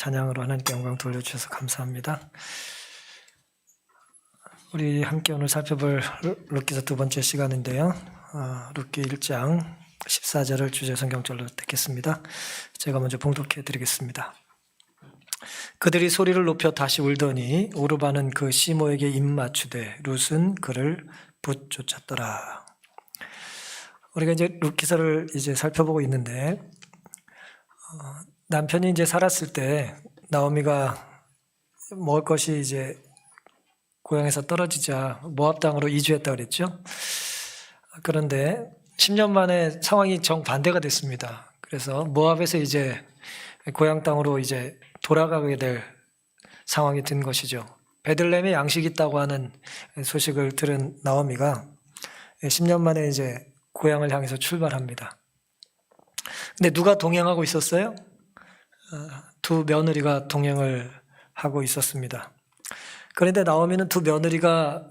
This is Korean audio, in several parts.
찬양으로 하나님께 영광 돌려주셔서 감사합니다. 우리 함께 오늘 살펴볼 룻기서 두 번째 시간인데요. 룻기 1장 14절을 주제 성경절로 듣겠습니다. 제가 먼저 봉독해 드리겠습니다. 그들이 소리를 높여 다시 울더니 오르바는 그 시모에게 입맞추되 룻은 그를 붙쫓았더라. 우리가 이제 룻기서를 이제 살펴보고 있는데 남편이 이제 살았을 때 나오미가 먹을 것이 이제 고향에서 떨어지자 모압 땅으로 이주했다고 그랬죠. 그런데 10년 만에 상황이 정반대가 됐습니다. 그래서 모압에서 이제 고향 땅으로 이제 돌아가게 될 상황이 된 것이죠. 베들레헴에 양식이 있다고 하는 소식을 들은 나오미가 10년 만에 이제 고향을 향해서 출발합니다. 근데 누가 동행하고 있었어요? 두 며느리가 동행을 하고 있었습니다. 그런데 나오미는 두 며느리가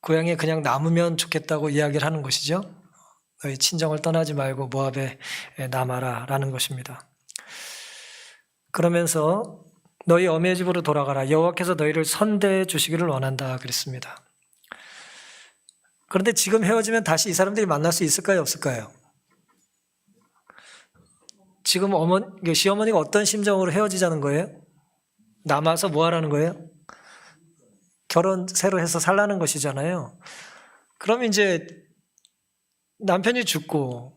고향에 그냥 남으면 좋겠다고 이야기를 하는 것이죠. 너희 친정을 떠나지 말고 모압에 남아라 라는 것입니다. 그러면서 너희 어미의 집으로 돌아가라. 여호와께서 너희를 선대해 주시기를 원한다 그랬습니다. 그런데 지금 헤어지면 다시 이 사람들이 만날 수 있을까요? 없을까요? 지금 시어머니가 어떤 심정으로 헤어지자는 거예요? 남아서 뭐 하라는 거예요? 결혼 새로 해서 살라는 것이잖아요. 그럼 이제 남편이 죽고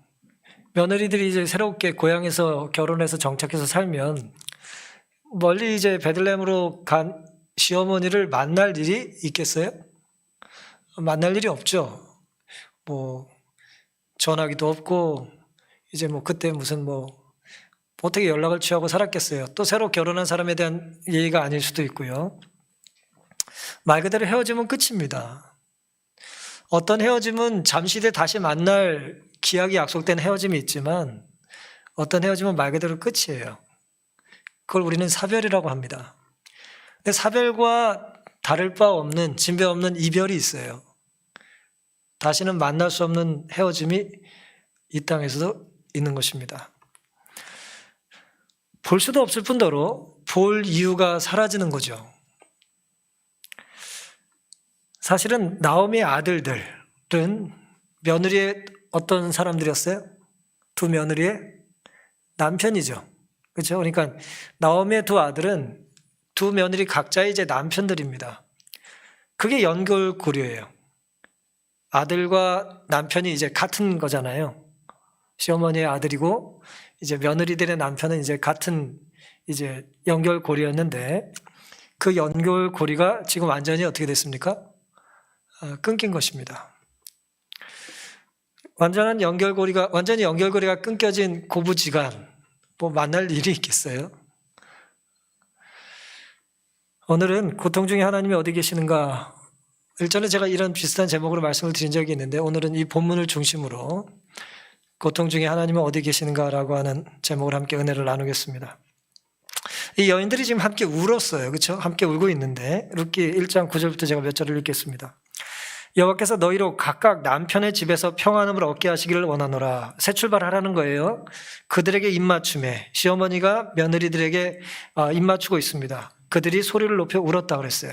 며느리들이 이제 새롭게 고향에서 결혼해서 정착해서 살면 멀리 이제 베들레헴으로 간 시어머니를 만날 일이 있겠어요? 만날 일이 없죠. 뭐 전화기도 없고 이제 뭐 그때 무슨 뭐 어떻게 연락을 취하고 살았겠어요. 또 새로 결혼한 사람에 대한 예의가 아닐 수도 있고요. 말 그대로 헤어지면 끝입니다. 어떤 헤어짐은 잠시 뒤에 다시 만날 기약이 약속된 헤어짐이 있지만 어떤 헤어짐은 말 그대로 끝이에요. 그걸 우리는 사별이라고 합니다. 근데 사별과 다를 바 없는 진배 없는 이별이 있어요. 다시는 만날 수 없는 헤어짐이 이 땅에서도 있는 것입니다. 볼 수도 없을 뿐더러 볼 이유가 사라지는 거죠. 사실은 나오미의 아들들은 며느리의 어떤 사람들이었어요? 두 며느리의 남편이죠. 그렇죠? 그러니까 나오미의 두 아들은 두 며느리 각자의 이제 남편들입니다. 그게 연결고리예요. 아들과 남편이 이제 같은 거잖아요. 시어머니의 아들이고 이제 며느리들의 남편은 이제 같은 이제 연결고리였는데 그 연결고리가 지금 완전히 어떻게 됐습니까? 끊긴 것입니다. 완전히 연결고리가 끊겨진 고부지간, 뭐 만날 일이 있겠어요? 오늘은 고통 중에 하나님이 어디 계시는가? 일전에 제가 이런 비슷한 제목으로 말씀을 드린 적이 있는데 오늘은 이 본문을 중심으로 고통 중에 하나님은 어디 계시는가라고 하는 제목으로 함께 은혜를 나누겠습니다. 이 여인들이 지금 함께 울었어요. 그렇죠? 함께 울고 있는데 룻기 1장 9절부터 제가 몇 절을 읽겠습니다. 여호와께서 너희로 각각 남편의 집에서 평안함을 얻게 하시기를 원하노라. 새 출발하라는 거예요. 그들에게 입맞춤에 시어머니가 며느리들에게 입맞추고 있습니다. 그들이 소리를 높여 울었다 그랬어요.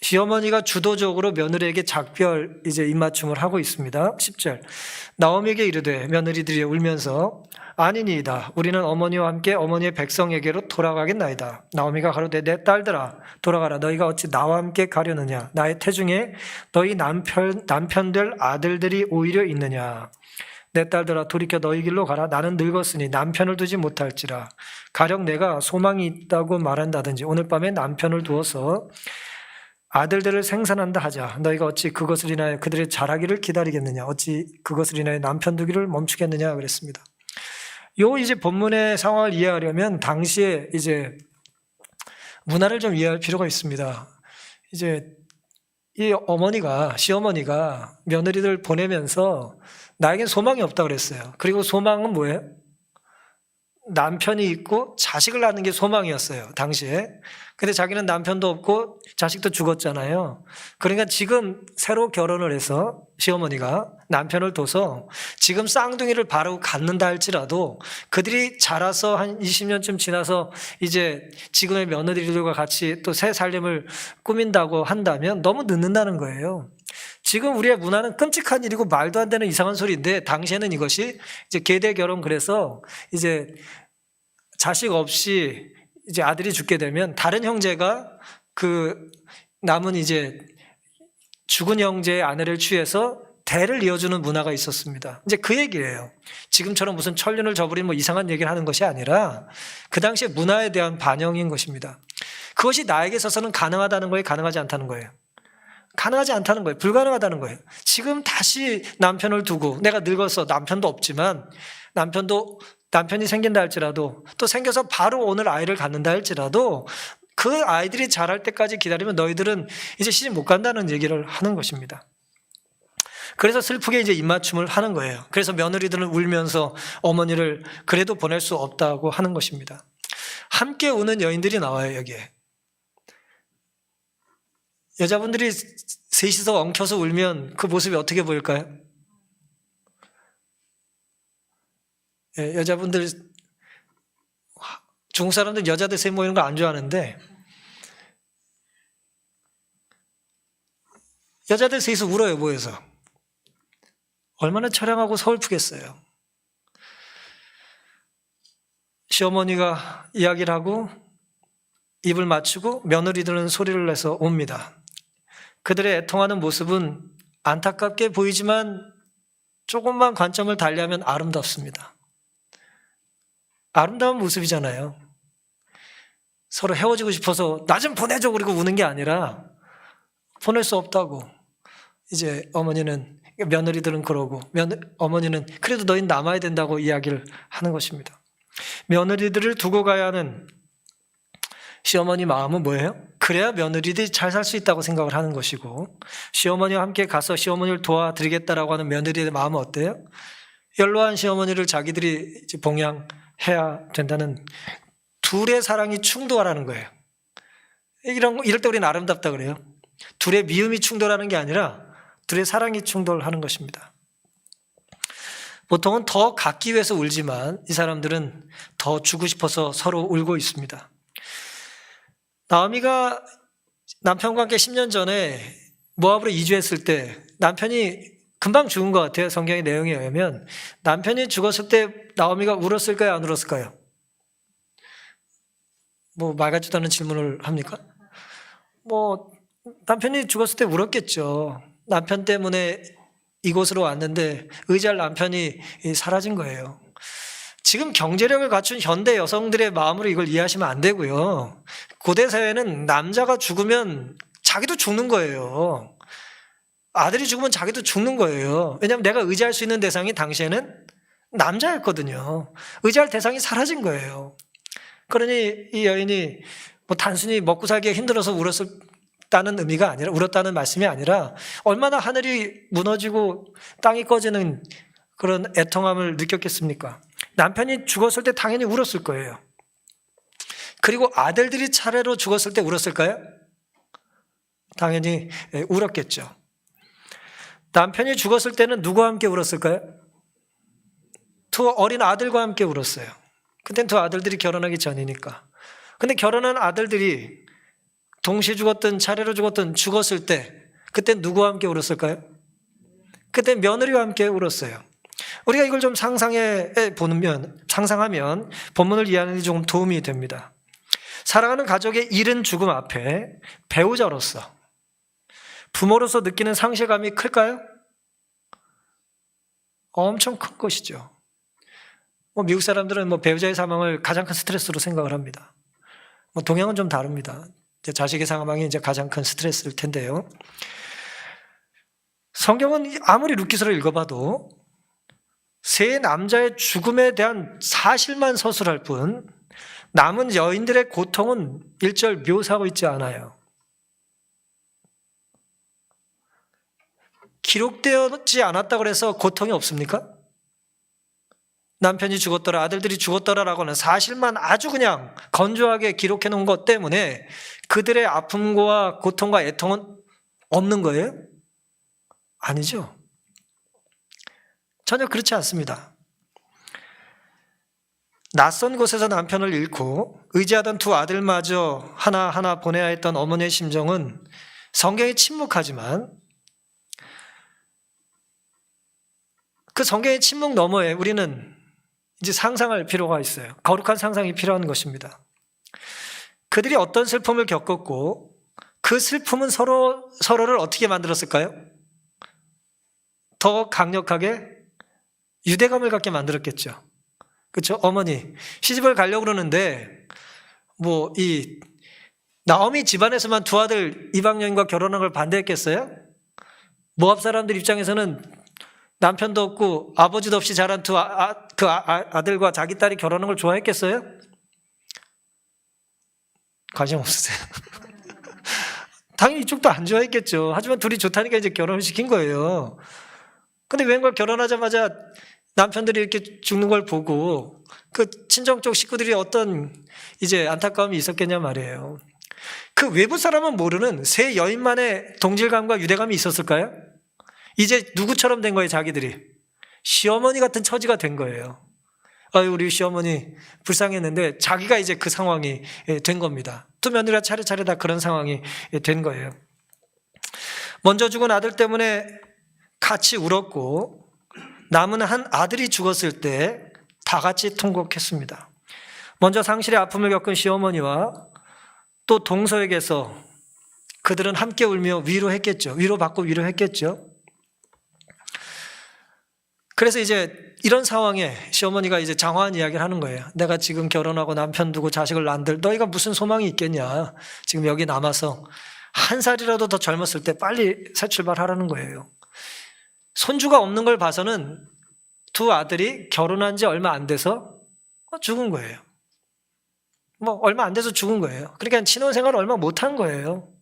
시어머니가 주도적으로 며느리에게 작별 이제 입맞춤을 하고 있습니다. 10절. 나오미에게 이르되 며느리들이 울면서 아니니이다. 우리는 어머니와 함께 어머니의 백성에게로 돌아가겠나이다. 나오미가 가로되 내 딸들아 돌아가라. 너희가 어찌 나와 함께 가려느냐. 나의 태중에 너희 남편들 아들들이 오히려 있느냐. 내 딸들아 돌이켜 너희 길로 가라. 나는 늙었으니 남편을 두지 못할지라. 가령 내가 소망이 있다고 말한다든지 오늘 밤에 남편을 두어서 아들들을 생산한다 하자. 너희가 어찌 그것을 인하여 그들의 자라기를 기다리겠느냐. 어찌 그것을 인하여 남편 두기를 멈추겠느냐 그랬습니다. 이제 본문의 상황을 이해하려면 당시에 이제 문화를 좀 이해할 필요가 있습니다. 이제 이 시어머니가 며느리들 보내면서 나에겐 소망이 없다 그랬어요. 그리고 소망은 뭐예요? 남편이 있고 자식을 낳는 게 소망이었어요, 당시에. 근데 자기는 남편도 없고 자식도 죽었잖아요. 그러니까 지금 새로 결혼을 해서 시어머니가 남편을 둬서 지금 쌍둥이를 바로 갖는다 할지라도 그들이 자라서 한 20년쯤 지나서 이제 지금의 며느리들과 같이 또 새 살림을 꾸민다고 한다면 너무 늦는다는 거예요. 지금 우리의 문화는 끔찍한 일이고 말도 안 되는 이상한 소리인데 당시에는 이것이 이제 계대 결혼, 그래서 이제 자식 없이 이제 아들이 죽게 되면 다른 형제가 그 남은 이제 죽은 형제의 아내를 취해서 대를 이어주는 문화가 있었습니다. 이제 그 얘기예요. 지금처럼 무슨 천륜을 저버린 뭐 이상한 얘기를 하는 것이 아니라 그 당시의 문화에 대한 반영인 것입니다. 그것이 나에게 있어서는 가능하다는 거예요, 가능하지 않다는 거예요? 가능하지 않다는 거예요. 불가능하다는 거예요. 지금 다시 남편을 두고, 내가 늙어서 남편도 없지만 남편이 생긴다 할지라도, 또 생겨서 바로 오늘 아이를 갖는다 할지라도 그 아이들이 자랄 때까지 기다리면 너희들은 이제 시집 못 간다는 얘기를 하는 것입니다. 그래서 슬프게 이제 입맞춤을 하는 거예요. 그래서 며느리들은 울면서 어머니를 그래도 보낼 수 없다고 하는 것입니다. 함께 우는 여인들이 나와요, 여기에. 여자분들이 셋이서 엉켜서 울면 그 모습이 어떻게 보일까요? 여자분들, 중국 사람들 여자들 셋 모이는 거 안 좋아하는데 여자들 셋이서 울어요, 모여서. 얼마나 처량하고 서글프겠어요. 시어머니가 이야기를 하고 입을 맞추고 며느리들은 소리를 내서 옵니다. 그들의 애통하는 모습은 안타깝게 보이지만 조금만 관점을 달리하면 아름답습니다. 아름다운 모습이잖아요. 서로 헤어지고 싶어서 나 좀 보내줘 그리고 우는 게 아니라 보낼 수 없다고. 이제 며느리들은 그러고 어머니는 그래도 너희는 남아야 된다고 이야기를 하는 것입니다. 며느리들을 두고 가야 하는 시어머니 마음은 뭐예요? 그래야 며느리들이 잘 살 수 있다고 생각을 하는 것이고, 시어머니와 함께 가서 시어머니를 도와드리겠다라고 하는 며느리의 마음은 어때요? 연로한 시어머니를 자기들이 이제 봉양해야 된다는 둘의 사랑이 충돌하는 거예요. 이럴 때 우리는 아름답다 그래요. 둘의 미움이 충돌하는 게 아니라 둘의 사랑이 충돌하는 것입니다. 보통은 더 갖기 위해서 울지만 이 사람들은 더 주고 싶어서 서로 울고 있습니다. 나오미가 남편과 함께 10년 전에 모압으로 이주했을 때 남편이 금방 죽은 것 같아요. 성경의 내용에 의하면 남편이 죽었을 때 나오미가 울었을까요? 안 울었을까요? 뭐 말 같지도 않은 질문을 합니까? 뭐 남편이 죽었을 때 울었겠죠. 남편 때문에 이곳으로 왔는데 의지할 남편이 사라진 거예요. 지금 경제력을 갖춘 현대 여성들의 마음으로 이걸 이해하시면 안 되고요. 고대 사회는 남자가 죽으면 자기도 죽는 거예요. 아들이 죽으면 자기도 죽는 거예요. 왜냐하면 내가 의지할 수 있는 대상이 당시에는 남자였거든요. 의지할 대상이 사라진 거예요. 그러니 이 여인이 뭐 단순히 먹고 살기가 힘들어서 울었다는 의미가 아니라, 울었다는 말씀이 아니라 얼마나 하늘이 무너지고 땅이 꺼지는 그런 애통함을 느꼈겠습니까? 남편이 죽었을 때 당연히 울었을 거예요. 그리고 아들들이 차례로 죽었을 때 울었을까요? 당연히 울었겠죠. 남편이 죽었을 때는 누구와 함께 울었을까요? 두 어린 아들과 함께 울었어요. 그땐 두 아들들이 결혼하기 전이니까. 근데 결혼한 아들들이 동시에 죽었든 차례로 죽었을 때 그때 누구와 함께 울었을까요? 그때 며느리와 함께 울었어요. 우리가 이걸 좀 상상하면 본문을 이해하는 데 조금 도움이 됩니다. 사랑하는 가족의 잃은 죽음 앞에 배우자로서, 부모로서 느끼는 상실감이 클까요? 엄청 큰 것이죠. 미국 사람들은 배우자의 사망을 가장 큰 스트레스로 생각을 합니다. 동양은 좀 다릅니다. 자식의 사망이 이제 가장 큰 스트레스일 텐데요. 성경은 아무리 룻기서를 읽어봐도 세 남자의 죽음에 대한 사실만 서술할 뿐 남은 여인들의 고통은 일절 묘사하고 있지 않아요. 기록되지 않았다고 해서 고통이 없습니까? 남편이 죽었더라, 아들들이 죽었더라라고 하는 사실만 아주 그냥 건조하게 기록해 놓은 것 때문에 그들의 아픔과 고통과 애통은 없는 거예요? 아니죠. 전혀 그렇지 않습니다. 낯선 곳에서 남편을 잃고 의지하던 두 아들마저 하나하나 보내야 했던 어머니의 심정은 성경이 침묵하지만 그 성경의 침묵 너머에 우리는 이제 상상할 필요가 있어요. 거룩한 상상이 필요한 것입니다. 그들이 어떤 슬픔을 겪었고 그 슬픔은 서로를 어떻게 만들었을까요? 더 강력하게 유대감을 갖게 만들었겠죠. 그렇죠? 어머니 시집을 가려고 그러는데 이 나오미 집안에서만 두 아들 이방 여인과 결혼한 걸 반대했겠어요? 모압 사람들 입장에서는 남편도 없고 아버지도 없이 자란 두 아들과 자기 딸이 결혼한 걸 좋아했겠어요? 관심 없으세요? 당연히 이쪽도 안 좋아했겠죠. 하지만 둘이 좋다니까 이제 결혼을 시킨 거예요. 근데 웬걸 결혼하자마자 남편들이 이렇게 죽는 걸 보고 그 친정 쪽 식구들이 어떤 이제 안타까움이 있었겠냐 말이에요. 그 외부 사람은 모르는 세 여인만의 동질감과 유대감이 있었을까요? 이제 누구처럼 된 거예요, 자기들이? 시어머니 같은 처지가 된 거예요. 아유, 우리 시어머니 불쌍했는데 자기가 이제 그 상황이 된 겁니다. 두 며느리가 차례차례 다 그런 상황이 된 거예요. 먼저 죽은 아들 때문에 같이 울었고 남은 한 아들이 죽었을 때 다 같이 통곡했습니다. 먼저 상실의 아픔을 겪은 시어머니와 또 동서에게서 그들은 함께 울며 위로했겠죠. 위로받고 위로했겠죠. 그래서 이제 이런 상황에 시어머니가 이제 장화한 이야기를 하는 거예요. 내가 지금 결혼하고 남편 두고 자식을 낳은들 너희가 무슨 소망이 있겠냐. 지금 여기 남아서 한 살이라도 더 젊었을 때 빨리 새 출발하라는 거예요. 손주가 없는 걸 봐서는 두 아들이 결혼한 지 얼마 안 돼서 죽은 거예요. 얼마 안 돼서 죽은 거예요. 그러니까 신혼생활을 얼마 못한 거예요.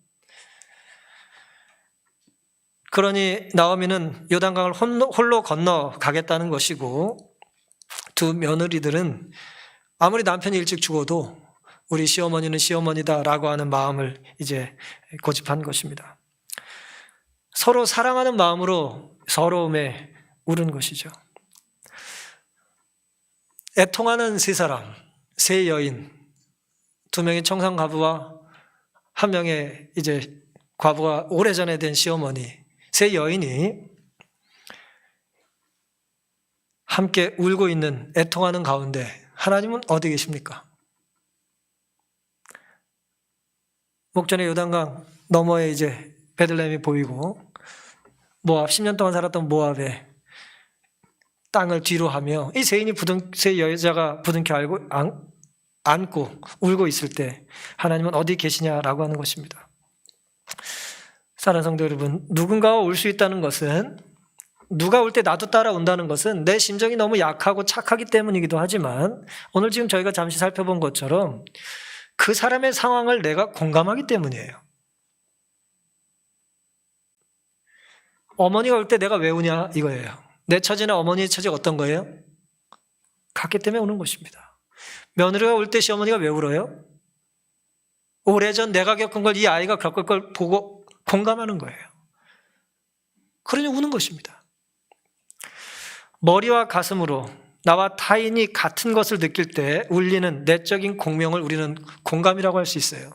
그러니 나오미는 요단강을 홀로 건너가겠다는 것이고 두 며느리들은 아무리 남편이 일찍 죽어도 우리 시어머니는 시어머니다라고 하는 마음을 이제 고집한 것입니다. 서로 사랑하는 마음으로 서러움에 울은 것이죠. 애통하는 세 사람, 세 여인, 두 명의 청산 과부와 한 명의 이제 과부가 오래전에 된 시어머니, 세 여인이 함께 울고 있는 애통하는 가운데 하나님은 어디 계십니까? 목전에 요단강 너머에 이제 베들레헴이 보이고 모압 10년 동안 살았던 모압의 땅을 뒤로 하며 이 세 여자가 부둥켜 안고 울고 있을 때 하나님은 어디 계시냐라고 하는 것입니다. 사랑하는 성도 여러분, 누군가가 울 수 있다는 것은 누가 울 때 나도 따라 운다는 것은 내 심정이 너무 약하고 착하기 때문이기도 하지만 오늘 지금 저희가 잠시 살펴본 것처럼 그 사람의 상황을 내가 공감하기 때문이에요. 어머니가 울 때 내가 왜 우냐 이거예요. 내 처지나 어머니의 처지가 어떤 거예요? 같기 때문에 우는 것입니다. 며느리가 울 때 시어머니가 왜 울어요? 오래전 내가 겪은 걸 이 아이가 겪을 걸 보고 공감하는 거예요. 그러니 우는 것입니다. 머리와 가슴으로 나와 타인이 같은 것을 느낄 때 울리는 내적인 공명을 우리는 공감이라고 할 수 있어요.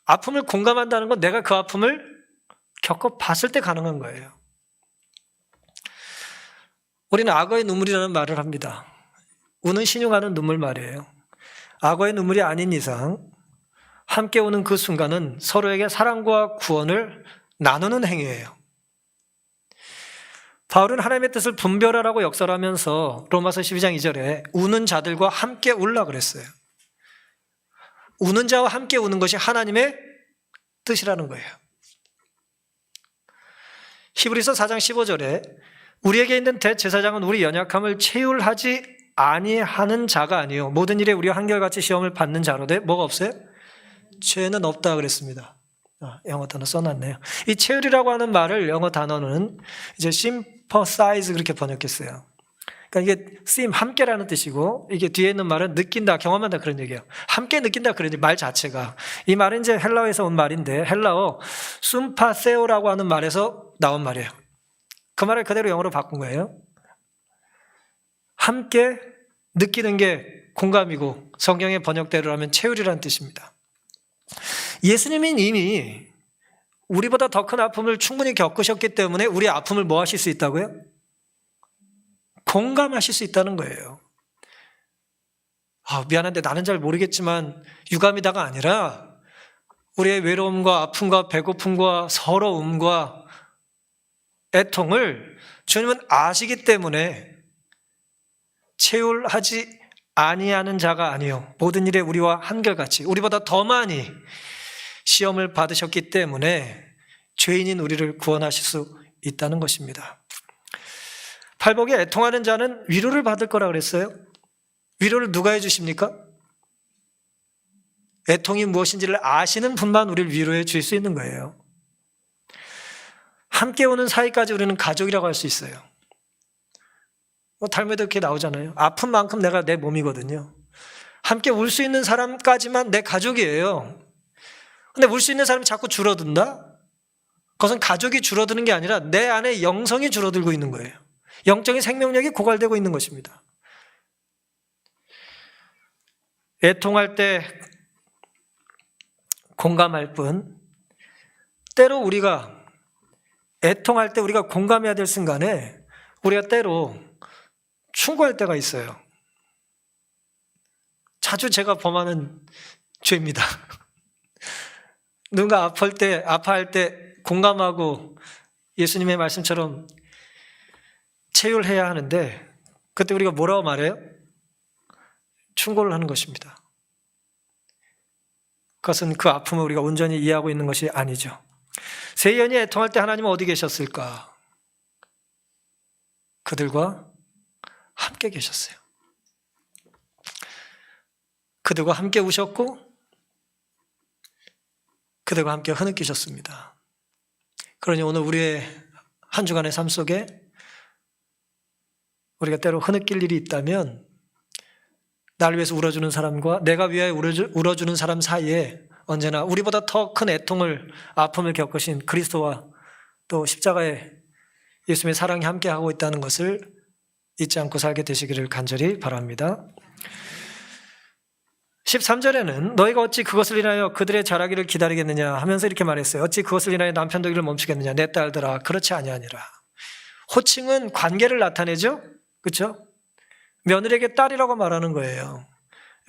아픔을 공감한다는 건 내가 그 아픔을 겪어봤을 때 가능한 거예요. 우리는 악어의 눈물이라는 말을 합니다. 우는 신용하는 눈물 말이에요. 악어의 눈물이 아닌 이상 함께 우는 그 순간은 서로에게 사랑과 구원을 나누는 행위예요. 바울은 하나님의 뜻을 분별하라고 역설하면서 로마서 12장 2절에 우는 자들과 함께 울라 그랬어요. 우는 자와 함께 우는 것이 하나님의 뜻이라는 거예요. 히브리서 4장 15절에 우리에게 있는 대제사장은 우리 연약함을 체휼하지 아니하는 자가 아니요 모든 일에 우리와 한결같이 시험을 받는 자로되 뭐가 없어요? 죄는 없다 그랬습니다. 영어 단어 써놨네요. 이 체휼이라고 하는 말을 영어 단어는 이제 sympathize 그렇게 번역했어요. 그러니까 이게 sim 함께라는 뜻이고 이게 뒤에 있는 말은 느낀다, 경험한다 그런 얘기예요. 함께 느낀다 그런 말 자체가. 이 말은 이제 헬라어에서 온 말인데 헬라어 순파세오라고 하는 말에서 나온 말이에요. 그 말을 그대로 영어로 바꾼 거예요. 함께 느끼는 게 공감이고 성경의 번역대로라면 체휼이라는 뜻입니다. 예수님이 이미 우리보다 더 큰 아픔을 충분히 겪으셨기 때문에 우리의 아픔을 뭐 하실 수 있다고요? 공감하실 수 있다는 거예요. 미안한데 나는 잘 모르겠지만 유감이다가 아니라 우리의 외로움과 아픔과 배고픔과 서러움과 애통을 주님은 아시기 때문에 체휼하지 아니하는 자가 아니요 모든 일에 우리와 한결같이 우리보다 더 많이 시험을 받으셨기 때문에 죄인인 우리를 구원하실 수 있다는 것입니다. 팔복에 애통하는 자는 위로를 받을 거라 그랬어요. 위로를 누가 해주십니까? 애통이 무엇인지를 아시는 분만 우리를 위로해 줄 수 있는 거예요. 함께 오는 사이까지 우리는 가족이라고 할 수 있어요. 달매도 이렇게 나오잖아요. 아픈 만큼 내가 내 몸이거든요. 함께 울 수 있는 사람까지만 내 가족이에요. 근데 울 수 있는 사람이 자꾸 줄어든다? 그것은 가족이 줄어드는 게 아니라 내 안에 영성이 줄어들고 있는 거예요. 영적인 생명력이 고갈되고 있는 것입니다. 애통할 때 공감할 뿐, 때로 우리가 애통할 때 우리가 공감해야 될 순간에 우리가 때로 충고할 때가 있어요. 자주 제가 범하는 죄입니다. 누군가 아파할 때 공감하고 예수님의 말씀처럼 체휼해야 하는데 그때 우리가 뭐라고 말해요? 충고를 하는 것입니다. 그것은 그 아픔을 우리가 온전히 이해하고 있는 것이 아니죠. 세연이 애통할 때 하나님은 어디 계셨을까? 그들과 함께 계셨어요. 그들과 함께 우셨고 그들과 함께 흐느끼셨습니다. 그러니 오늘 우리의 한 주간의 삶 속에 우리가 때로 흐느낄 일이 있다면 나를 위해서 울어주는 사람과 내가 위하여 울어주는 사람 사이에 언제나 우리보다 더 큰 애통을 아픔을 겪으신 그리스도와 또 십자가의 예수님의 사랑이 함께하고 있다는 것을 잊지 않고 살게 되시기를 간절히 바랍니다. 13절에는 너희가 어찌 그것을 인하여 그들의 자라기를 기다리겠느냐 하면서 이렇게 말했어요. 어찌 그것을 인하여 남편 되기를 멈추겠느냐 내 딸들아 그렇지 아니하니라. 호칭은 관계를 나타내죠. 그렇죠? 며느리에게 딸이라고 말하는 거예요.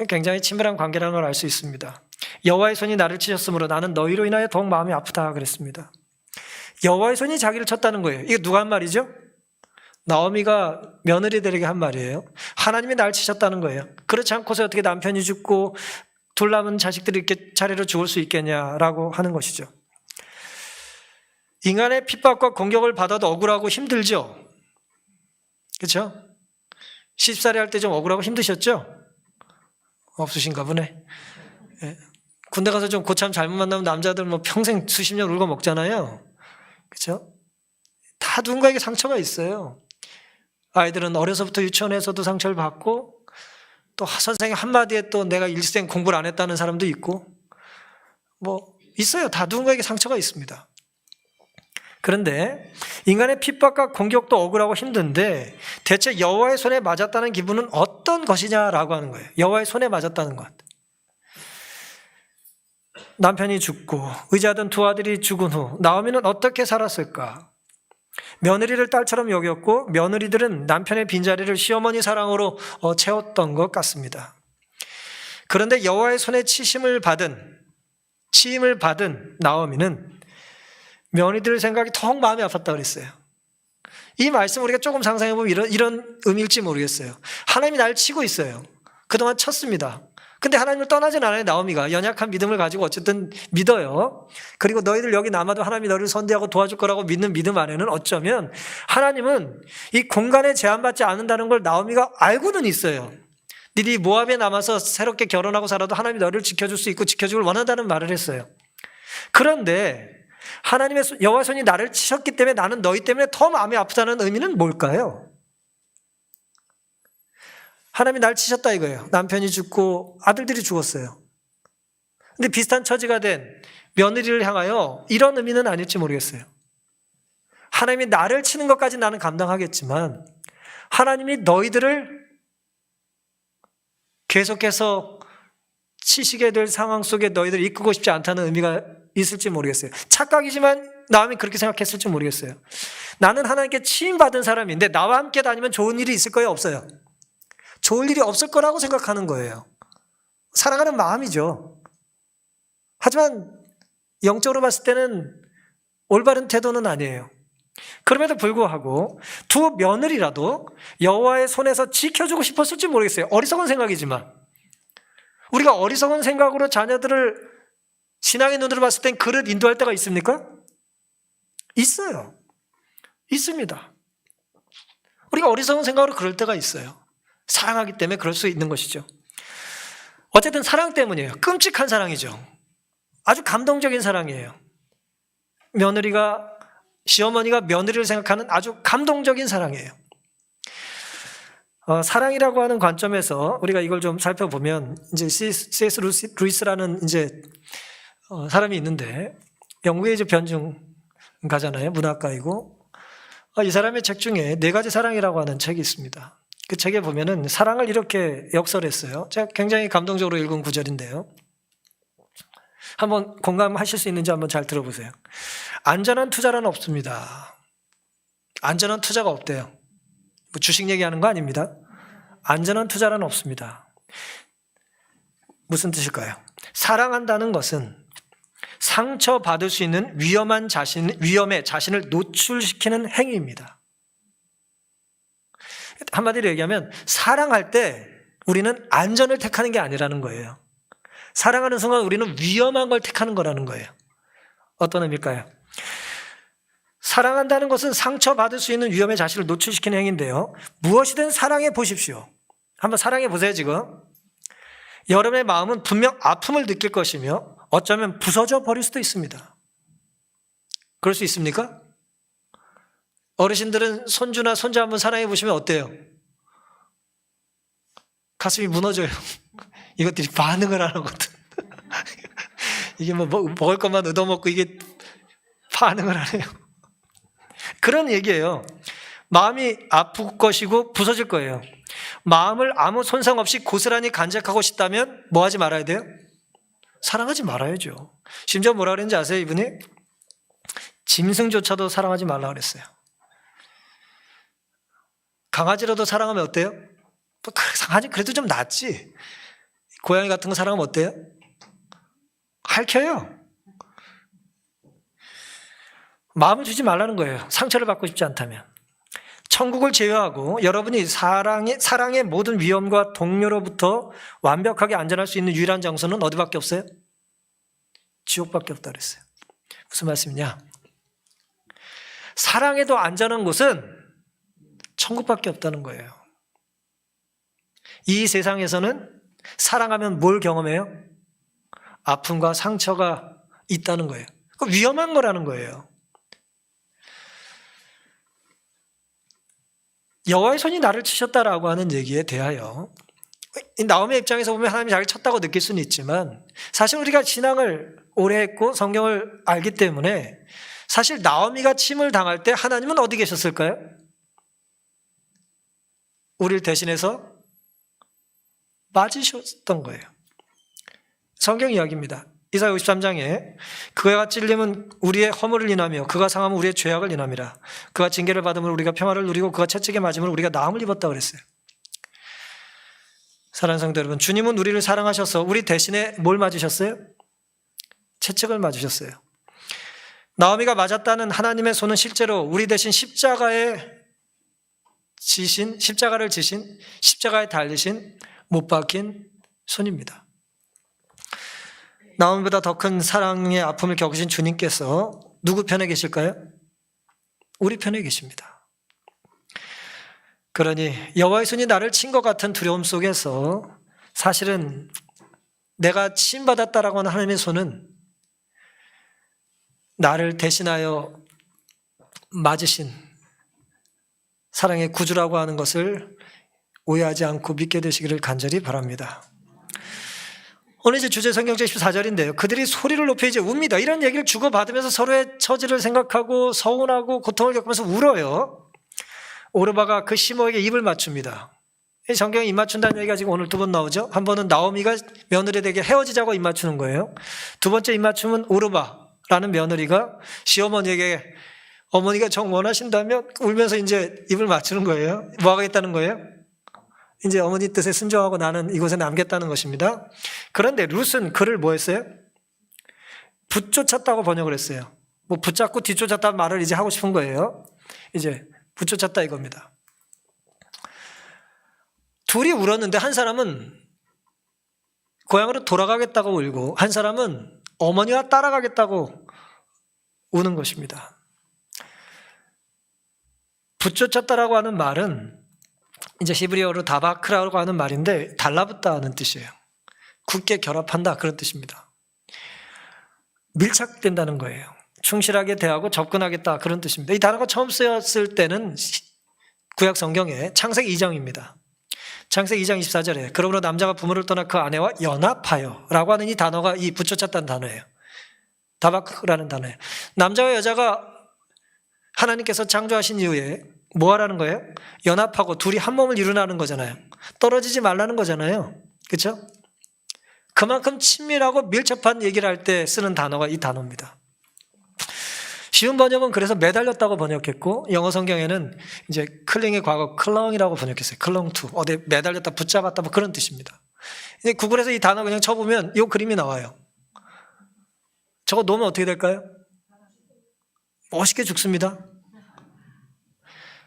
굉장히 친밀한 관계라는 걸 알 수 있습니다. 여호와의 손이 나를 치셨으므로 나는 너희로 인하여 더욱 마음이 아프다 그랬습니다. 여호와의 손이 자기를 쳤다는 거예요. 이게 누가 한 말이죠? 나오미가 며느리들에게 한 말이에요. 하나님이 날 치셨다는 거예요. 그렇지 않고서 어떻게 남편이 죽고 둘 남은 자식들이 이렇게 차례로 죽을 수 있겠냐라고 하는 것이죠. 인간의 핍박과 공격을 받아도 억울하고 힘들죠. 그렇죠? 시집살이 할 때 좀 억울하고 힘드셨죠? 없으신가 보네. 예. 군대 가서 좀 고참 잘못 만나면 남자들 뭐 평생 수십 년 울고 먹잖아요. 그렇죠? 다 누군가에게 상처가 있어요. 아이들은 어려서부터 유치원에서도 상처를 받고 또 선생님 한마디에 또 내가 일생 공부를 안 했다는 사람도 있고 뭐 있어요. 다 누군가에게 상처가 있습니다. 그런데 인간의 핍박과 공격도 억울하고 힘든데 대체 여호와의 손에 맞았다는 기분은 어떤 것이냐라고 하는 거예요. 여호와의 손에 맞았다는 것. 남편이 죽고 의지하던 두 아들이 죽은 후 나오미는 어떻게 살았을까? 며느리를 딸처럼 여겼고 며느리들은 남편의 빈자리를 시어머니 사랑으로 채웠던 것 같습니다. 그런데 여호와의 손에 치임을 받은 나오미는 며느리들 생각이 더욱 마음이 아팠다 그랬어요. 이 말씀 우리가 조금 상상해보면 이런 의미일지 모르겠어요. 하나님이 날 치고 있어요. 그동안 쳤습니다. 근데 하나님을 떠나진 않아요. 나오미가 연약한 믿음을 가지고 어쨌든 믿어요. 그리고 너희들 여기 남아도 하나님이 너희를 선대하고 도와줄 거라고 믿는 믿음 안에는 어쩌면 하나님은 이 공간에 제한받지 않는다는 걸 나오미가 알고는 있어요. 니들이 모압에 남아서 새롭게 결혼하고 살아도 하나님이 너희를 지켜줄 수 있고 지켜주길 원한다는 말을 했어요. 그런데 하나님의 여호와의 손이 나를 치셨기 때문에 나는 너희 때문에 더 마음이 아프다는 의미는 뭘까요? 하나님이 날 치셨다 이거예요. 남편이 죽고 아들들이 죽었어요. 근데 비슷한 처지가 된 며느리를 향하여 이런 의미는 아닐지 모르겠어요. 하나님이 나를 치는 것까지 나는 감당하겠지만 하나님이 너희들을 계속해서 치시게 될 상황 속에 너희들을 이끌고 싶지 않다는 의미가 있을지 모르겠어요. 착각이지만 나음이 그렇게 생각했을지 모르겠어요. 나는 하나님께 치임받은 사람인데 나와 함께 다니면 좋은 일이 있을 거예요? 없어요? 좋을 일이 없을 거라고 생각하는 거예요. 사랑하는 마음이죠. 하지만 영적으로 봤을 때는 올바른 태도는 아니에요. 그럼에도 불구하고 두 며느리라도 여호와의 손에서 지켜주고 싶었을지 모르겠어요. 어리석은 생각이지만 우리가 어리석은 생각으로 자녀들을 신앙의 눈으로 봤을 땐 그를 인도할 때가 있습니까? 있어요. 있습니다. 우리가 어리석은 생각으로 그럴 때가 있어요. 사랑하기 때문에 그럴 수 있는 것이죠. 어쨌든 사랑 때문이에요. 끔찍한 사랑이죠. 아주 감동적인 사랑이에요. 시어머니가 며느리를 생각하는 아주 감동적인 사랑이에요. 사랑이라고 하는 관점에서 우리가 이걸 좀 살펴보면 이제 C.S. 루이스라는 이제 사람이 있는데 영국의 이제 변증가잖아요. 문학가이고 이 사람의 책 중에 4가지 사랑이라고 하는 책이 있습니다. 그 책에 보면은 사랑을 이렇게 역설했어요. 제가 굉장히 감동적으로 읽은 구절인데요. 한번 공감하실 수 있는지 한번 잘 들어보세요. 안전한 투자는 없습니다. 안전한 투자가 없대요. 뭐 주식 얘기하는 거 아닙니다. 안전한 투자는 없습니다. 무슨 뜻일까요? 사랑한다는 것은 상처받을 수 있는 위험에 자신을 노출시키는 행위입니다. 한마디로 얘기하면 사랑할 때 우리는 안전을 택하는 게 아니라는 거예요. 사랑하는 순간 우리는 위험한 걸 택하는 거라는 거예요. 어떤 의미일까요? 사랑한다는 것은 상처받을 수 있는 위험에 자신을 노출시키는 행위인데요. 무엇이든 사랑해 보십시오. 한번 사랑해 보세요. 지금 여러분의 마음은 분명 아픔을 느낄 것이며 어쩌면 부서져 버릴 수도 있습니다. 그럴 수 있습니까? 어르신들은 손주나 손자 한번 사랑해 보시면 어때요? 가슴이 무너져요. 이것들이 반응을 안 하거든. 이게 뭐 먹을 것만 얻어먹고 이게 반응을 안 해요. 그런 얘기예요. 마음이 아플 것이고 부서질 거예요. 마음을 아무 손상 없이 고스란히 간직하고 싶다면 뭐 하지 말아야 돼요? 사랑하지 말아야죠. 심지어 뭐라 그랬는지 아세요? 이분이? 짐승조차도 사랑하지 말라 그랬어요. 강아지라도 사랑하면 어때요? 강아지 그래도 좀 낫지. 고양이 같은 거 사랑하면 어때요? 핥혀요. 마음을 주지 말라는 거예요. 상처를 받고 싶지 않다면. 천국을 제외하고 여러분이 사랑의 모든 위험과 동료로부터 완벽하게 안전할 수 있는 유일한 장소는 어디밖에 없어요? 지옥밖에 없다 그랬어요. 무슨 말씀이냐? 사랑에도 안전한 곳은 천국밖에 없다는 거예요. 이 세상에서는 사랑하면 뭘 경험해요? 아픔과 상처가 있다는 거예요. 그 위험한 거라는 거예요. 여호와의 손이 나를 치셨다라고 하는 얘기에 대하여 나오미의 입장에서 보면 하나님이 자기를 쳤다고 느낄 수는 있지만 사실 우리가 신앙을 오래 했고 성경을 알기 때문에 사실 나오미가 침을 당할 때 하나님은 어디 계셨을까요? 우리를 대신해서 맞으셨던 거예요. 성경 이야기입니다. 이사야 53장에 그가 찔림은 우리의 허물을 인하며 그가 상함은 우리의 죄악을 인함이라. 그가 징계를 받음으로 우리가 평화를 누리고 그가 채찍에 맞음으로 우리가 나음을 입었다 그랬어요. 사랑하는 성도 여러분, 주님은 우리를 사랑하셔서 우리 대신에 뭘 맞으셨어요? 채찍을 맞으셨어요. 나오미가 맞았다는 하나님의 손은 실제로 우리 대신 십자가를 지신 십자가에 달리신 못 박힌 손입니다. 나오미보다 더 큰 사랑의 아픔을 겪으신 주님께서 누구 편에 계실까요? 우리 편에 계십니다. 그러니 여호와의 손이 나를 친 것 같은 두려움 속에서 사실은 내가 치임받았다라고 하는 하나님의 손은 나를 대신하여 맞으신 사랑의 구주라고 하는 것을 오해하지 않고 믿게 되시기를 간절히 바랍니다. 오늘 이제 주제 성경제 14절인데요. 그들이 소리를 높여 이제 웁니다. 이런 얘기를 주고받으면서 서로의 처지를 생각하고 서운하고 고통을 겪으면서 울어요. 오르바가 그 시모에게 입을 맞춥니다. 성경에 입 맞춘다는 얘기가 지금 오늘 두 번 나오죠. 한 번은 나오미가 며느리에게 헤어지자고 입 맞추는 거예요. 두 번째 입 맞춤은 오르바라는 며느리가 시어머니에게 어머니가 정 원하신다면 울면서 이제 입을 맞추는 거예요. 뭐 하겠다는 거예요? 이제 어머니 뜻에 순종하고 나는 이곳에 남겠다는 것입니다. 그런데 룻은 그를 뭐 했어요? 붙쫓았다고 번역을 했어요. 뭐 붙잡고 뒤쫓았다는 말을 이제 하고 싶은 거예요. 이제 붙쫓았다 이겁니다. 둘이 울었는데 한 사람은 고향으로 돌아가겠다고 울고 한 사람은 어머니와 따라가겠다고 우는 것입니다. 붙쫓았다라고 하는 말은 이제 히브리어로 다바크라고 하는 말인데 달라붙다는 뜻이에요. 굳게 결합한다 그런 뜻입니다. 밀착된다는 거예요. 충실하게 대하고 접근하겠다 그런 뜻입니다. 이 단어가 처음 쓰였을 때는 구약 성경에 창세기 2장입니다. 창세기 2장 24절에 그러므로 남자가 부모를 떠나 그 아내와 연합하여 라고 하는 이 단어가 이 붙여쳤다는 단어예요. 다바크라는 단어예요. 남자와 여자가 하나님께서 창조하신 이후에 뭐 하라는 거예요? 연합하고 둘이 한 몸을 이루라는 거잖아요. 떨어지지 말라는 거잖아요. 그렇죠? 그만큼 친밀하고 밀접한 얘기를 할 때 쓰는 단어가 이 단어입니다. 쉬운 번역은 그래서 매달렸다고 번역했고 영어 성경에는 이제 클링의 과거 클렁이라고 번역했어요. 클렁 투 어디 매달렸다 붙잡았다 뭐 그런 뜻입니다. 이제 구글에서 이 단어 그냥 쳐보면 이 그림이 나와요. 저거 놓으면 어떻게 될까요? 멋있게 죽습니다.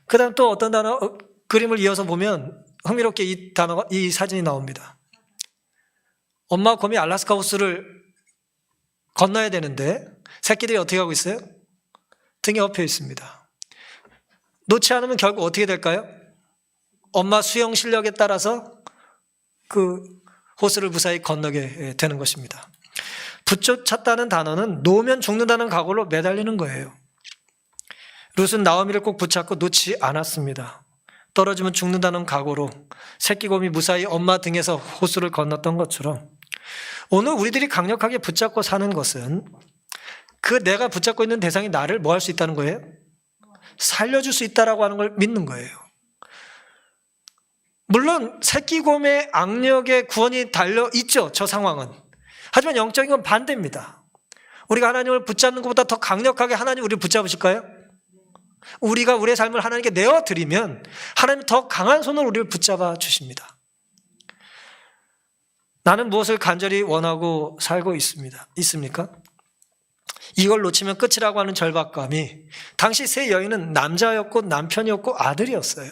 그 다음 또 어떤 단어 그림을 이어서 보면 흥미롭게 이 단어가 이 사진이 나옵니다. 엄마 곰이 알라스카 호수를 건너야 되는데 새끼들이 어떻게 하고 있어요? 등에 엎여 있습니다. 놓지 않으면 결국 어떻게 될까요? 엄마 수영 실력에 따라서 그 호수를 무사히 건너게 되는 것입니다. 붙쫓았다는 단어는 놓으면 죽는다는 각오로 매달리는 거예요. 룻은 나오미를 꼭 붙잡고 놓지 않았습니다. 떨어지면 죽는다는 각오로 새끼곰이 무사히 엄마 등에서 호수를 건넜던 것처럼 오늘 우리들이 강력하게 붙잡고 사는 것은 그 내가 붙잡고 있는 대상이 나를 뭐 할 수 있다는 거예요? 살려줄 수 있다라고 하는 걸 믿는 거예요. 물론 새끼곰의 악력에 구원이 달려있죠. 저 상황은. 하지만 영적인 건 반대입니다. 우리가 하나님을 붙잡는 것보다 더 강력하게 하나님 우리를 붙잡으실까요? 우리가 우리의 삶을 하나님께 내어드리면 하나님이 더 강한 손으로 우리를 붙잡아 주십니다. 나는 무엇을 간절히 원하고 살고 있습니까? 이걸 놓치면 끝이라고 하는 절박감이 당시 세 여인은 남자였고 남편이었고 아들이었어요.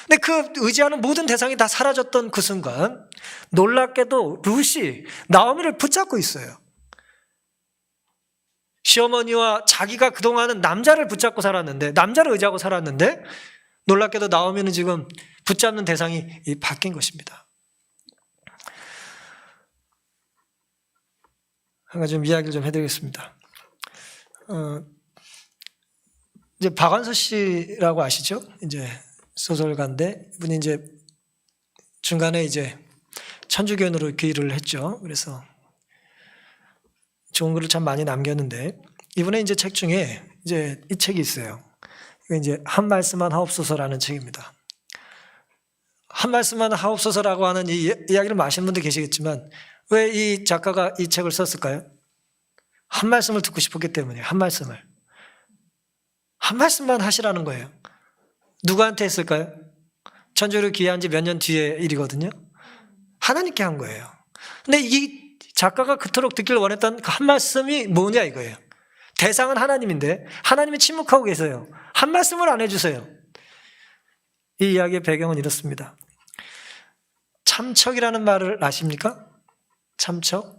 근데 그 의지하는 모든 대상이 다 사라졌던 그 순간 놀랍게도 룻이 나오미를 붙잡고 있어요. 시어머니와 자기가 그동안은 남자를 붙잡고 살았는데 남자를 의지하고 살았는데 놀랍게도 나오미는 지금 붙잡는 대상이 바뀐 것입니다. 한 가지 좀 이야기를 좀 해드리겠습니다. 이제 박완서 씨라고 아시죠? 이제 소설가인데 이분이 이제 중간에 이제 천주교인으로 귀의를 했죠. 그래서 좋은 글을 참 많이 남겼는데 이분의 이제 책 중에 이제 이 책이 있어요. 이게 이제 한 말씀만 하옵소서라는 책입니다. 한 말씀만 하옵소서라고 하는 이 이야기를 아시는 분들 계시겠지만 왜 이 작가가 이 책을 썼을까요? 한 말씀을 듣고 싶었기 때문이에요. 한 말씀을. 한 말씀만 하시라는 거예요. 누구한테 했을까요? 천주교로 귀의한 지 몇 년 뒤의 일이거든요. 하나님께 한 거예요. 근데 이 작가가 그토록 듣기를 원했던 그 한 말씀이 뭐냐 이거예요. 대상은 하나님인데 하나님이 침묵하고 계세요. 한 말씀을 안 해주세요. 이 이야기의 배경은 이렇습니다. 참척이라는 말을 아십니까? 참척.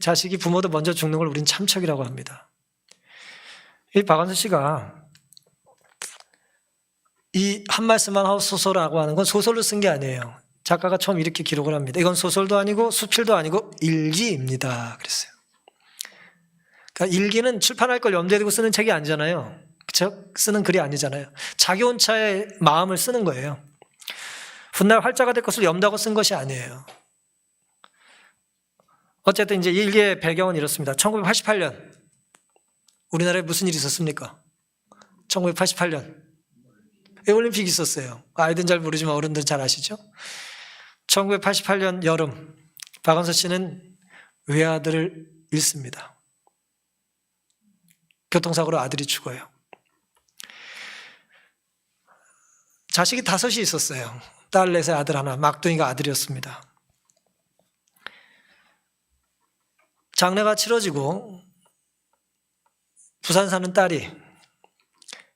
자식이 부모도 먼저 죽는 걸 우린 참척이라고 합니다. 이 박완서 씨가 이 한 말씀만 하옵소서라고 하는 건 소설로 쓴 게 아니에요. 작가가 처음 이렇게 기록을 합니다. 이건 소설도 아니고 수필도 아니고 일기입니다. 그랬어요. 그러니까 일기는 출판할 걸 염두에 두고 쓰는 책이 아니잖아요. 그렇죠? 쓰는 글이 아니잖아요. 자기 혼자의 마음을 쓰는 거예요. 훗날 활자가 될 것을 염두하고 쓴 것이 아니에요. 어쨌든 이제 일기의 배경은 이렇습니다. 1988년 우리나라에 무슨 일이 있었습니까? 1988년 올림픽이 있었어요. 아이들은 잘 모르지만 어른들은 잘 아시죠? 1988년 여름 박원서 씨는 외아들을 잃습니다. 교통사고로 아들이 죽어요. 자식이 5이 있었어요. 딸 4세 아들 하나, 막둥이가 아들이었습니다. 장례가 치러지고 부산 사는 딸이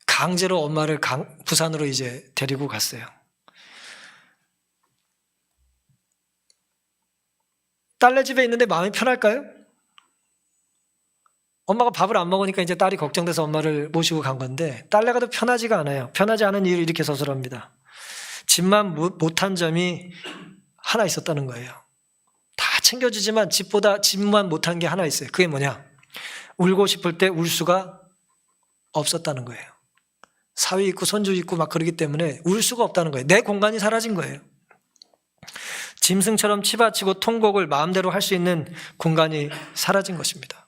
강제로 엄마를 부산으로 이제 데리고 갔어요. 딸네 집에 있는데 마음이 편할까요? 엄마가 밥을 안 먹으니까 이제 딸이 걱정돼서 엄마를 모시고 간 건데 딸네가 더 편하지가 않아요. 편하지 않은 이유를 이렇게 서술합니다. 집만 못한 점이 하나 있었다는 거예요. 다 챙겨주지만 집만 못한 게 하나 있어요. 그게 뭐냐? 울고 싶을 때 울 수가 없었다는 거예요. 사위 있고 손주 있고 막 그러기 때문에 울 수가 없다는 거예요. 내 공간이 사라진 거예요. 짐승처럼 치받치고 통곡을 마음대로 할 수 있는 공간이 사라진 것입니다.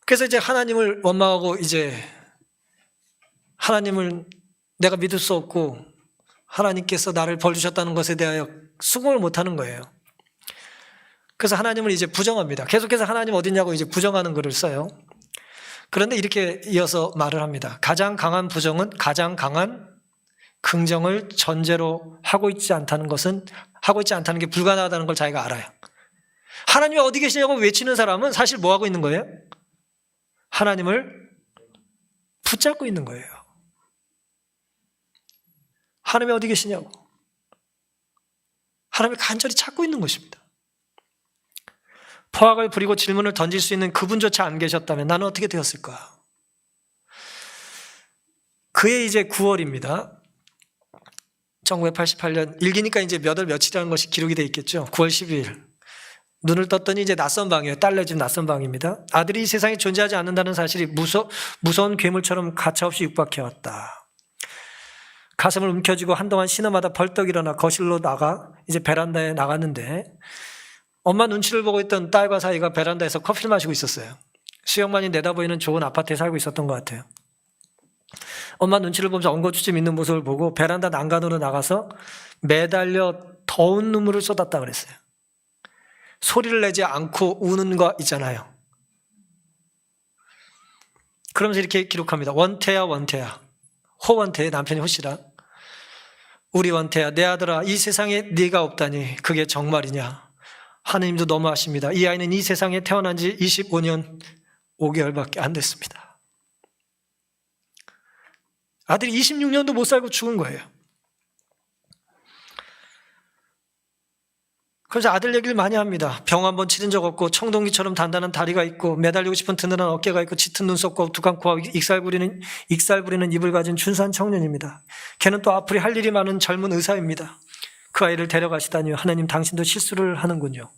그래서 이제 하나님을 원망하고 이제 하나님을 내가 믿을 수 없고 하나님께서 나를 벌 주셨다는 것에 대하여 수긍을 못하는 거예요. 그래서 하나님을 이제 부정합니다. 계속해서 하나님 어딨냐고 이제 부정하는 글을 써요. 그런데 이렇게 이어서 말을 합니다. 가장 강한 부정은 가장 강한 긍정을 전제로 하고 있지 않다는 게 불가능하다는 걸 자기가 알아요. 하나님이 어디 계시냐고 외치는 사람은 사실 뭐 하고 있는 거예요? 하나님을 붙잡고 있는 거예요. 하나님이 어디 계시냐고. 하나님을 간절히 찾고 있는 것입니다. 포악을 부리고 질문을 던질 수 있는 그분조차 안 계셨다면 나는 어떻게 되었을까? 그의 이제 9월입니다. 1988년 일기니까 이제 몇 월 며칠이라는 것이 기록이 되어 있겠죠. 9월 12일. 눈을 떴더니 이제 낯선 방이에요. 딸네 집 낯선 방입니다. 아들이 이 세상에 존재하지 않는다는 사실이 무서운 괴물처럼 가차없이 육박해왔다. 가슴을 움켜쥐고 한동안 신음하다 벌떡 일어나 거실로 나가 이제 베란다에 나갔는데 엄마 눈치를 보고 있던 딸과 사이가 베란다에서 커피를 마시고 있었어요. 수영만이 내다보이는 좋은 아파트에 살고 있었던 것 같아요. 엄마 눈치를 보면서 엉거주춤 있는 모습을 보고 베란다 난간으로 나가서 매달려 더운 눈물을 쏟았다 그랬어요. 소리를 내지 않고 우는 거 있잖아요. 그러면서 이렇게 기록합니다. 원태야 원태야. 호원태의 남편이 호시라. 우리 원태야 내 아들아 이 세상에 네가 없다니 그게 정말이냐. 하느님도 너무하십니다. 이 아이는 이 세상에 태어난 지 25년 5개월밖에 안 됐습니다. 아들이 26년도 못 살고 죽은 거예요. 그래서 아들 얘기를 많이 합니다. 병 한 번 치른 적 없고 청동기처럼 단단한 다리가 있고 매달리고 싶은 든든한 어깨가 있고 짙은 눈썹과 두칸 코와 익살 부리는 입을 가진 준수한 청년입니다. 걔는 또 앞으로 할 일이 많은 젊은 의사입니다. 그 아이를 데려가시다니요. 하나님 당신도 실수를 하는군요.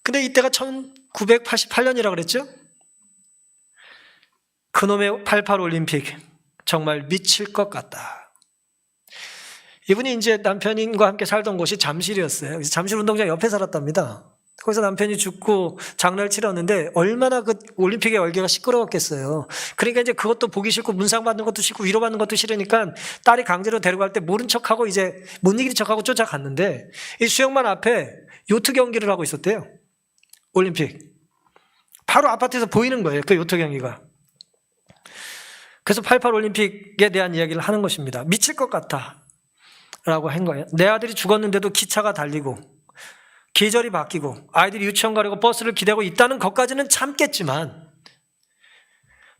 근데 이때가 1988년이라고 그랬죠? 그놈의 88 올림픽 정말 미칠 것 같다. 이분이 이제 남편과 함께 살던 곳이 잠실이었어요. 그래서 잠실 운동장 옆에 살았답니다. 거기서 남편이 죽고 장례를 치렀는데 얼마나 그 올림픽의 열기가 시끄러웠겠어요. 그러니까 이제 그것도 보기 싫고 문상 받는 것도 싫고 위로받는 것도 싫으니까 딸이 강제로 데려갈 때 모른 척하고 이제 못 이기는 척하고 쫓아갔는데 이 수영만 앞에 요트 경기를 하고 있었대요. 올림픽. 바로 아파트에서 보이는 거예요. 그 요트 경기가. 그래서 88 올림픽에 대한 이야기를 하는 것입니다. 미칠 것 같다. 라고 한 거예요. 내 아들이 죽었는데도 기차가 달리고 계절이 바뀌고 아이들이 유치원 가려고 버스를 기다리고 있다는 것까지는 참겠지만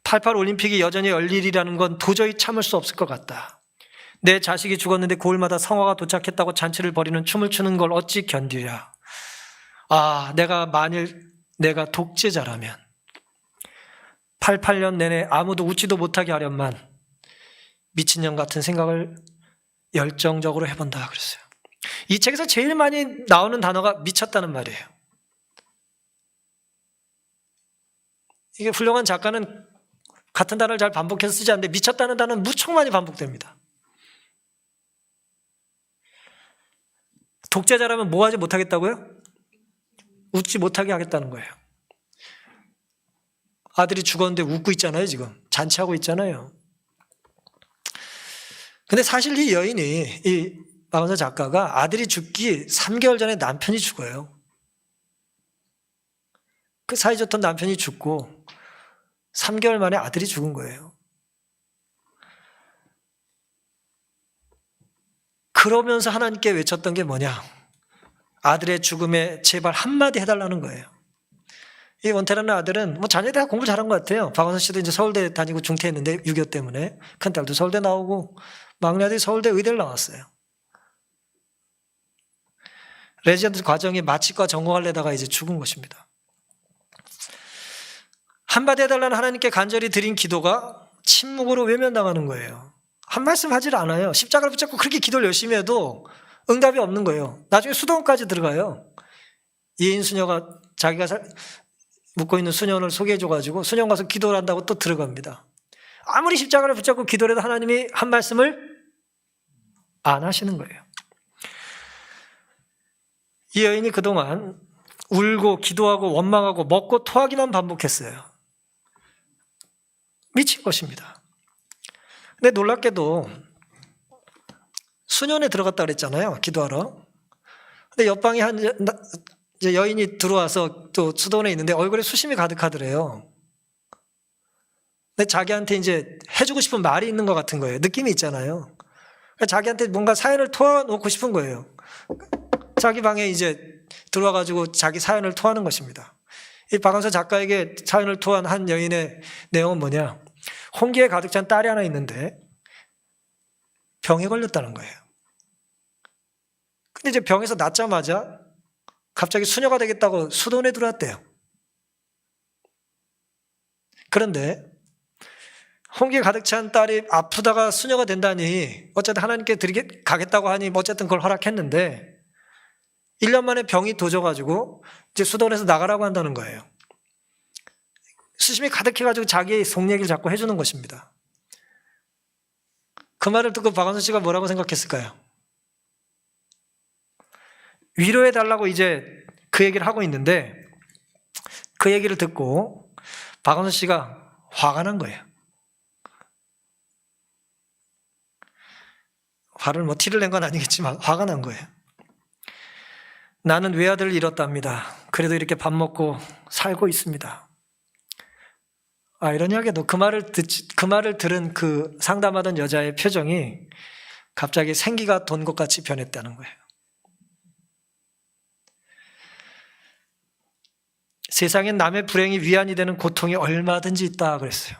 88 올림픽이 여전히 열릴 일이라는 건 도저히 참을 수 없을 것 같다. 내 자식이 죽었는데 고을마다 성화가 도착했다고 잔치를 벌이는 춤을 추는 걸 어찌 견디랴. 만일 내가 독재자라면 88년 내내 아무도 웃지도 못하게 하련만 미친년 같은 생각을 열정적으로 해본다 그랬어요. 이 책에서 제일 많이 나오는 단어가 미쳤다는 말이에요. 이게 훌륭한 작가는 같은 단어를 잘 반복해서 쓰지 않는데 미쳤다는 단어는 무척 많이 반복됩니다. 독재자라면 뭐 하지 못하겠다고요? 웃지 못하게 하겠다는 거예요. 아들이 죽었는데 웃고 있잖아요, 지금. 잔치하고 있잖아요. 근데 사실 이 여인이, 이 박은서 작가가 아들이 죽기 3개월 전에 남편이 죽어요. 그 사이좋던 남편이 죽고 3개월 만에 아들이 죽은 거예요. 그러면서 하나님께 외쳤던 게 뭐냐? 아들의 죽음에 제발 한마디 해달라는 거예요. 이 원태라는 아들은 뭐 자녀들이 다 공부 잘한 것 같아요. 박원선 씨도 이제 서울대 다니고 중퇴했는데 6.25 때문에 큰딸도 서울대 나오고 막내 아들이 서울대 의대를 나왔어요. 레지던트 과정에 마치과 전공하려다가 이제 죽은 것입니다. 한마디 해달라는 하나님께 간절히 드린 기도가 침묵으로 외면당하는 거예요. 한 말씀 하질 않아요. 십자가를 붙잡고 그렇게 기도를 열심히 해도 응답이 없는 거예요. 나중에 수도원까지 들어가요. 예인 수녀가 자기가 묻고 있는 수녀를 소개해줘가지고 수녀 가서 기도를 한다고 또 들어갑니다. 아무리 십자가를 붙잡고 기도를 해도 하나님이 한 말씀을 안 하시는 거예요. 이 여인이 그동안 울고 기도하고 원망하고 먹고 토하기만 반복했어요. 미친 것입니다. 근데 놀랍게도 수년에 들어갔다 그랬잖아요. 기도하러. 근데 옆방에 이제 여인이 들어와서 또 수도원에 있는데 얼굴에 수심이 가득하더래요. 근데 자기한테 이제 해주고 싶은 말이 있는 것 같은 거예요. 느낌이 있잖아요. 그러니까 자기한테 뭔가 사연을 토해놓고 싶은 거예요. 자기 방에 이제 들어와가지고 자기 사연을 토하는 것입니다. 이 박은서 작가에게 사연을 토한 한 여인의 내용은 뭐냐? 홍기에 가득 찬 딸이 하나 있는데 병에 걸렸다는 거예요. 근데 이제 병에서 낫자마자 갑자기 수녀가 되겠다고 수도원에 들어왔대요. 그런데 홍기에 가득 찬 딸이 아프다가 수녀가 된다니 어쨌든 하나님께 가겠다고 하니 어쨌든 그걸 허락했는데 1년 만에 병이 도져가지고 이제 수도원에서 나가라고 한다는 거예요. 수심이 가득해가지고 자기의 속 얘기를 자꾸 해주는 것입니다. 그 말을 듣고 박원순 씨가 뭐라고 생각했을까요? 위로해달라고 이제 그 얘기를 하고 있는데 그 얘기를 듣고 박원순 씨가 화가 난 거예요. 화를 뭐 티를 낸 건 아니겠지만 화가 난 거예요. 나는 외아들을 잃었답니다. 그래도 이렇게 밥 먹고 살고 있습니다. 아이러니하게도 그 말을 들은 그 상담하던 여자의 표정이 갑자기 생기가 돈 것 같이 변했다는 거예요. 세상엔 남의 불행이 위안이 되는 고통이 얼마든지 있다 그랬어요.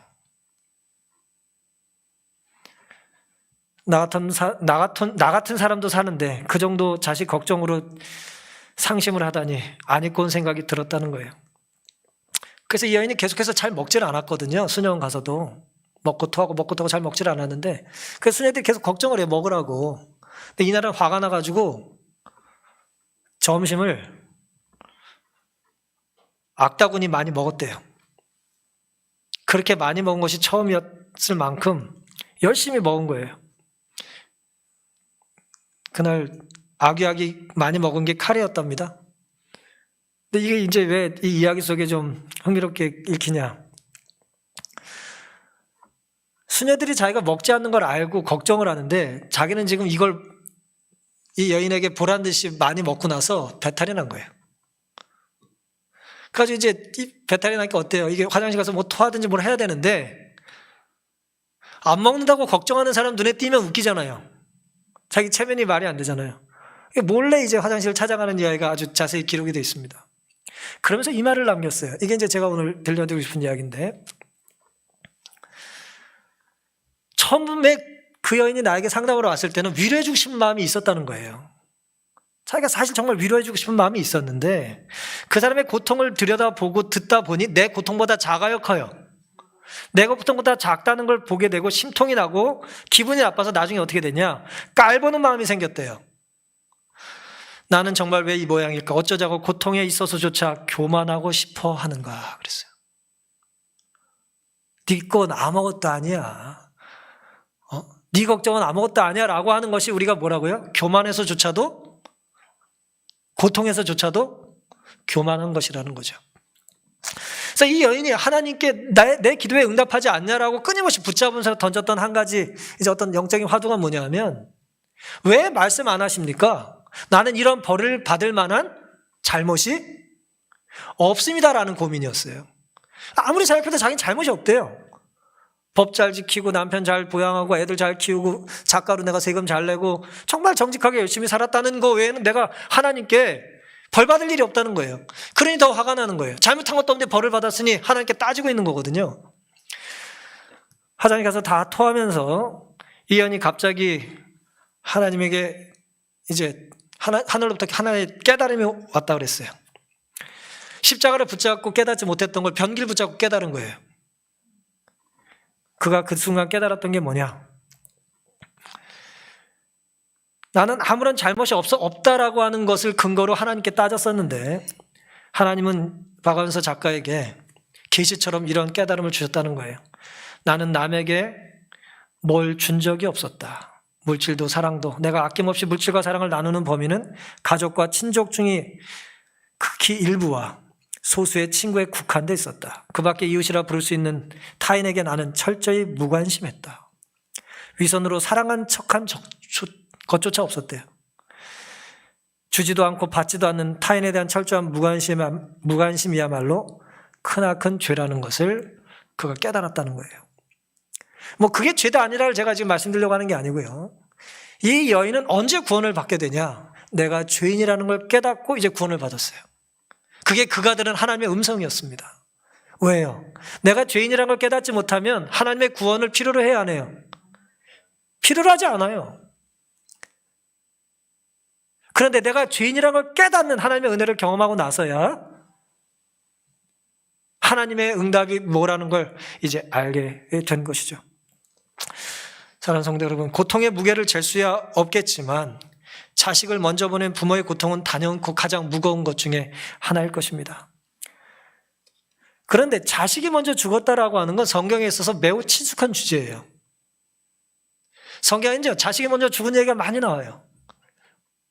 나 같은 사람도 사는데 그 정도 자식 걱정으로 상심을 하다니 안 입고 온 생각이 들었다는 거예요. 그래서 이 여인이 계속해서 잘 먹질 않았거든요. 수녀원 가서도 먹고 토하고 잘 먹질 않았는데 그래서 수녀들이 계속 걱정을 해요. 먹으라고. 근데 이날은 화가 나가지고 점심을 악다구니 많이 먹었대요. 그렇게 많이 먹은 것이 처음이었을 만큼 열심히 먹은 거예요. 그날 아귀아귀 많이 먹은 게 카레였답니다. 근데 이게 이제 왜 이 이야기 속에 좀 흥미롭게 읽히냐? 수녀들이 자기가 먹지 않는 걸 알고 걱정을 하는데 자기는 지금 이걸 이 여인에게 보란 듯이 많이 먹고 나서 배탈이 난 거예요. 그래가지고 이제 이 배탈이 나니까 어때요? 이게 화장실 가서 뭐 토하든지 뭘 해야 되는데 안 먹는다고 걱정하는 사람 눈에 띄면 웃기잖아요. 자기 체면이 말이 안 되잖아요. 몰래 이제 화장실을 찾아가는 이야기가 아주 자세히 기록이 되어 있습니다. 그러면서 이 말을 남겼어요. 이게 이제 제가 오늘 들려드리고 싶은 이야기인데 처음에 그 여인이 나에게 상담으로 왔을 때는 위로해주고 싶은 마음이 있었다는 거예요. 자기가 사실 정말 위로해주고 싶은 마음이 있었는데 그 사람의 고통을 들여다보고 듣다 보니 내 고통보다 작아요, 커요? 내 고통보다 작다는 걸 보게 되고 심통이 나고 기분이 나빠서 나중에 어떻게 되냐? 깔보는 마음이 생겼대요. 나는 정말 왜 이 모양일까? 어쩌자고 고통에 있어서조차 교만하고 싶어 하는가? 그랬어요. 네 건 아무것도 아니야. 네 걱정은 아무것도 아니야 라고 하는 것이 우리가 뭐라고요? 교만해서조차도, 고통에서조차도 교만한 것이라는 거죠. 그래서 이 여인이 하나님께 내 기도에 응답하지 않냐라고 끊임없이 붙잡으면서 던졌던 한 가지 이제 어떤 영적인 화두가 뭐냐면, 왜 말씀 안 하십니까? 나는 이런 벌을 받을 만한 잘못이 없습니다라는 고민이었어요. 아무리 생각해도 자기는 잘못이 없대요. 법 잘 지키고 남편 잘 부양하고 애들 잘 키우고 작가로 내가 세금 잘 내고 정말 정직하게 열심히 살았다는 거 외에는 내가 하나님께 벌 받을 일이 없다는 거예요. 그러니 더 화가 나는 거예요. 잘못한 것도 없는데 벌을 받았으니 하나님께 따지고 있는 거거든요. 화장실 가서 다 토하면서 이 여인이 갑자기 하나님에게 이제 하늘로부터 하나의 깨달음이 왔다 그랬어요. 십자가를 붙잡고 깨닫지 못했던 걸 변기를 붙잡고 깨달은 거예요. 그가 그 순간 깨달았던 게 뭐냐? 나는 아무런 잘못이 없다라고 하는 것을 근거로 하나님께 따졌었는데 하나님은 박완서 작가에게 계시처럼 이런 깨달음을 주셨다는 거예요. 나는 남에게 뭘 준 적이 없었다. 물질도 사랑도. 내가 아낌없이 물질과 사랑을 나누는 범위는 가족과 친족 중에 극히 일부와 소수의 친구에 국한돼 있었다. 그 밖에 이웃이라 부를 수 있는 타인에게 나는 철저히 무관심했다. 위선으로 사랑한 척한 것조차 없었대요. 주지도 않고 받지도 않는 타인에 대한 철저한 무관심이야말로 크나큰 죄라는 것을 그가 깨달았다는 거예요. 뭐 그게 죄다 아니라를 제가 지금 말씀드리려고 하는 게 아니고요. 이 여인은 언제 구원을 받게 되냐? 내가 죄인이라는 걸 깨닫고 이제 구원을 받았어요. 그게 그가 들은 하나님의 음성이었습니다. 왜요? 내가 죄인이라는 걸 깨닫지 못하면 하나님의 구원을 필요로 해야 하네요. 필요로 하지 않아요. 그런데 내가 죄인이라는 걸 깨닫는 하나님의 은혜를 경험하고 나서야 하나님의 응답이 뭐라는 걸 이제 알게 된 것이죠. 사랑하는 성도 여러분, 고통의 무게를 잴 수야 없겠지만 자식을 먼저 보낸 부모의 고통은 단연코 가장 무거운 것 중에 하나일 것입니다. 그런데 자식이 먼저 죽었다라고 하는 건 성경에 있어서 매우 친숙한 주제예요. 성경에는요, 자식이 먼저 죽은 얘기가 많이 나와요.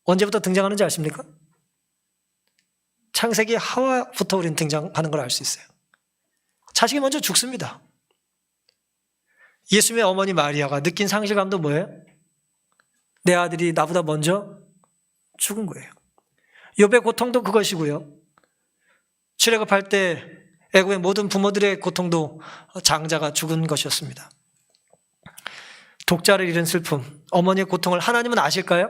언제부터 등장하는지 아십니까? 창세기 하와부터 우리는 등장하는 걸 알 수 있어요. 자식이 먼저 죽습니다. 예수님의 어머니 마리아가 느낀 상실감도 뭐예요? 내 아들이 나보다 먼저 죽은 거예요. 욥의 고통도 그것이고요. 출애굽할 때 애굽의 모든 부모들의 고통도 장자가 죽은 것이었습니다. 독자를 잃은 슬픔, 어머니의 고통을 하나님은 아실까요?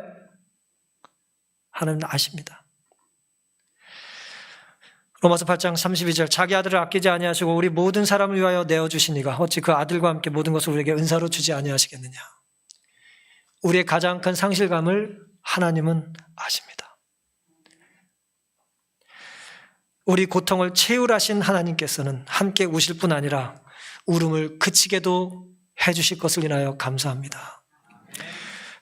하나님은 아십니다. 로마서 8장 32절, 자기 아들을 아끼지 아니하시고 우리 모든 사람을 위하여 내어주시니가 어찌 그 아들과 함께 모든 것을 우리에게 은사로 주지 아니하시겠느냐. 우리의 가장 큰 상실감을 하나님은 아십니다. 우리 고통을 채울하신 하나님께서는 함께 우실 뿐 아니라 울음을 그치게도 해주실 것을 인하여 감사합니다.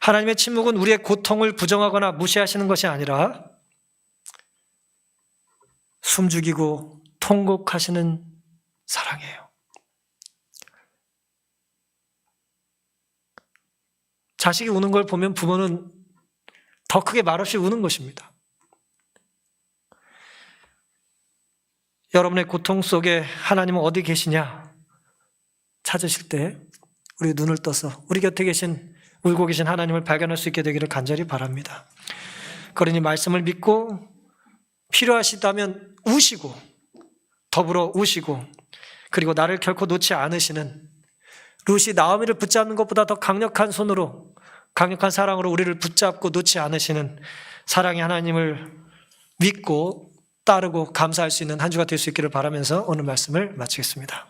하나님의 침묵은 우리의 고통을 부정하거나 무시하시는 것이 아니라 숨죽이고 통곡하시는 사랑이에요. 자식이 우는 걸 보면 부모는 더 크게 말없이 우는 것입니다. 여러분의 고통 속에 하나님은 어디 계시냐 찾으실 때 우리 눈을 떠서 우리 곁에 계신, 울고 계신 하나님을 발견할 수 있게 되기를 간절히 바랍니다. 그러니 말씀을 믿고 필요하시다면 우시고 더불어 우시고, 그리고 나를 결코 놓지 않으시는 룻이 나오미를 붙잡는 것보다 더 강력한 손으로, 강력한 사랑으로 우리를 붙잡고 놓지 않으시는 사랑의 하나님을 믿고 따르고 감사할 수 있는 한 주가 될 수 있기를 바라면서 오늘 말씀을 마치겠습니다.